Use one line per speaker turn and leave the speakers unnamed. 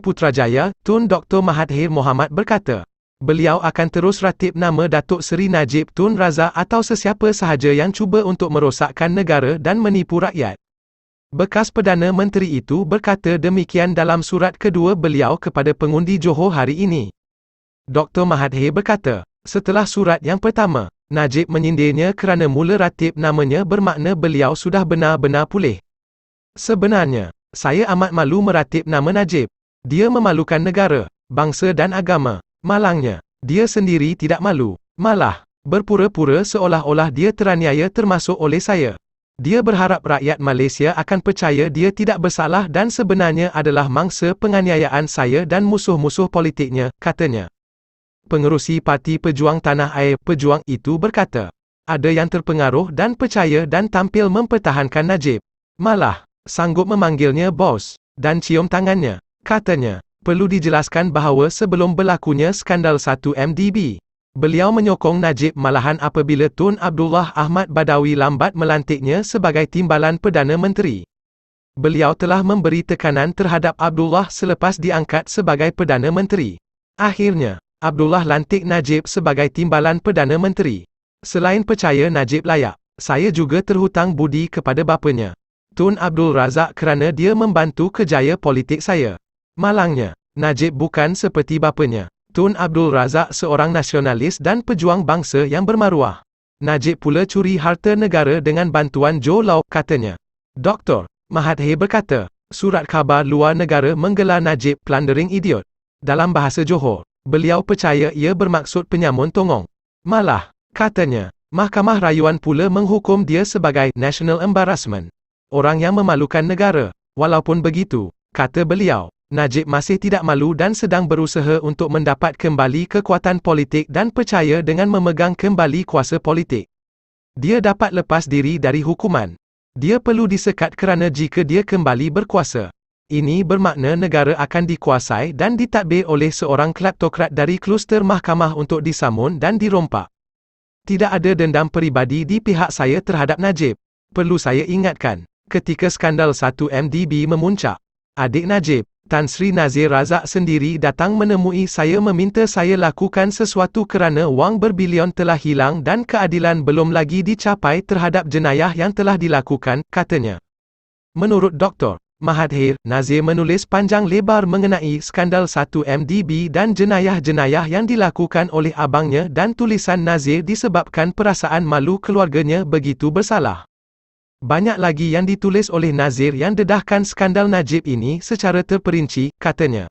Putrajaya, Tun Dr. Mahathir Mohamad berkata, beliau akan terus ratib nama Datuk Seri Najib Tun Razak atau sesiapa sahaja yang cuba untuk merosakkan negara dan menipu rakyat. Bekas Perdana Menteri itu berkata demikian dalam surat kedua beliau kepada pengundi Johor hari ini. Dr. Mahathir berkata, setelah surat yang pertama, Najib menyindirnya kerana mula ratib namanya bermakna beliau sudah benar-benar pulih. Sebenarnya, saya amat malu meratib nama Najib. Dia memalukan negara, bangsa dan agama. Malangnya, dia sendiri tidak malu, malah berpura-pura seolah-olah dia teraniaya termasuk oleh saya. Dia berharap rakyat Malaysia akan percaya dia tidak bersalah dan sebenarnya adalah mangsa penganiayaan saya dan musuh-musuh politiknya, katanya. Pengerusi Parti Pejuang Tanah Air Pejuang itu berkata, ada yang terpengaruh dan percaya dan tampil mempertahankan Najib. Malah, sanggup memanggilnya bos, dan cium tangannya, katanya. Perlu dijelaskan bahawa sebelum berlakunya skandal 1MDB, beliau menyokong Najib malahan apabila Tun Abdullah Ahmad Badawi lambat melantiknya sebagai Timbalan Perdana Menteri. Beliau telah memberi tekanan terhadap Abdullah selepas diangkat sebagai Perdana Menteri. Akhirnya, Abdullah lantik Najib sebagai Timbalan Perdana Menteri. Selain percaya Najib layak, saya juga terhutang budi kepada bapanya, Tun Abdul Razak kerana dia membantu kerjaya politik saya. Malangnya, Najib bukan seperti bapanya, Tun Abdul Razak seorang nasionalis dan pejuang bangsa yang bermaruah. Najib pula curi harta negara dengan bantuan Joe Law, katanya. Dr. Mahathir berkata, surat khabar luar negara menggelar Najib plundering idiot. Dalam bahasa Johor, beliau percaya ia bermaksud penyamun tongong. Malah, katanya, Mahkamah Rayuan pula menghukum dia sebagai national embarrassment, orang yang memalukan negara. Walaupun begitu, kata beliau, Najib masih tidak malu dan sedang berusaha untuk mendapat kembali kekuatan politik dan percaya dengan memegang kembali kuasa politik. Dia dapat lepas diri dari hukuman. Dia perlu disekat kerana jika dia kembali berkuasa, ini bermakna negara akan dikuasai dan ditadbir oleh seorang kleptokrat dari kluster mahkamah untuk disamun dan dirompak. Tidak ada dendam peribadi di pihak saya terhadap Najib. Perlu saya ingatkan, ketika skandal 1MDB memuncak, adik Najib, Tan Sri Nazir Razak sendiri datang menemui saya meminta saya lakukan sesuatu kerana wang berbilion telah hilang dan keadilan belum lagi dicapai terhadap jenayah yang telah dilakukan, katanya. Menurut Dr. Mahathir, Nazir menulis panjang lebar mengenai skandal 1MDB dan jenayah-jenayah yang dilakukan oleh abangnya dan tulisan Nazir disebabkan perasaan malu keluarganya begitu bersalah. Banyak lagi yang ditulis oleh Nazir yang dedahkan skandal Najib ini secara terperinci, katanya.